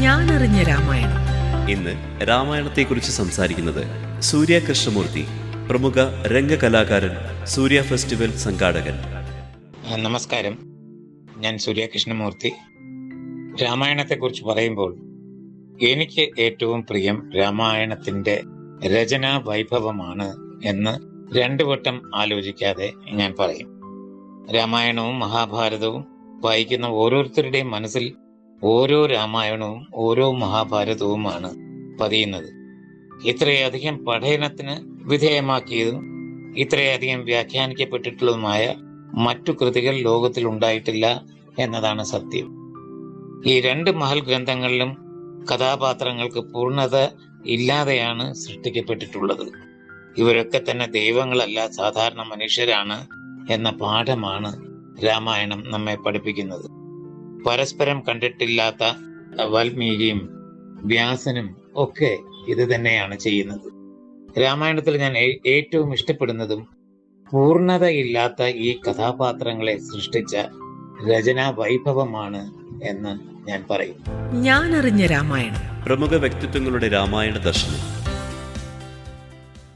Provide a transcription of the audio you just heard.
ഞാനറിഞ്ഞ രാമായണം. ഇന്ന് രാമായണത്തെക്കുറിച്ച് സംസാരിക്കുന്നത് സൂര്യ കൃഷ്ണമൂർത്തി, പ്രമുഖ രംഗകലാകാരൻ, സൂര്യ ഫെസ്റ്റിവൽ സംഘാടകൻ. നമസ്കാരം, ഞാൻ സൂര്യ കൃഷ്ണമൂർത്തി. രാമായണത്തെക്കുറിച്ച് പറയുമ്പോൾ എനിക്ക് ഏറ്റവും പ്രിയം രാമായണത്തിന്റെ രചനാ വൈഭവമാണ് എന്ന് രണ്ടു വട്ടം ആലോചിക്കാതെ ഞാൻ പറയും. രാമായണവും മഹാഭാരതവും വായിക്കുന്ന ഓരോരുത്തരുടെയും മനസ്സിൽ ഓരോ രാമായണവും ഓരോ മഹാഭാരതവുമാണ് പതിയുന്നത്. ഇത്രയധികം പഠനത്തിന് വിധേയമാക്കിയതും ഇത്രയധികം വ്യാഖ്യാനിക്കപ്പെട്ടിട്ടുള്ളതുമായ മറ്റു കൃതികൾ ലോകത്തിൽ ഉണ്ടായിട്ടില്ല എന്നതാണ് സത്യം. ഈ രണ്ട് മഹൽ ഗ്രന്ഥങ്ങളിലും കഥാപാത്രങ്ങൾക്ക് പൂർണ്ണത ഇല്ലാതെയാണ് സൃഷ്ടിക്കപ്പെട്ടിട്ടുള്ളത്. ഇവരൊക്കെ തന്നെ ദൈവങ്ങളല്ല, സാധാരണ മനുഷ്യരാണ് എന്ന പാഠമാണ് രാമായണം നമ്മെ പഠിപ്പിക്കുന്നത്. പരസ്പരം കണ്ടിട്ടില്ലാത്ത വാൽമീകിയും വ്യാസനും ഒക്കെ ഇത് തന്നെയാണ് ചെയ്യുന്നത്. രാമായണത്തിൽ ഞാൻ ഏറ്റവും ഇഷ്ടപ്പെടുന്നതും പൂർണ്ണതയില്ലാത്ത ഈ കഥാപാത്രങ്ങളെ സൃഷ്ടിച്ച രചനാ വൈഭവമാണ് എന്ന് ഞാൻ പറയും. ഞാനറിഞ്ഞ രാമായണം. പ്രമുഖ വ്യക്തിത്വങ്ങളുടെ രാമായണ ദർശനം.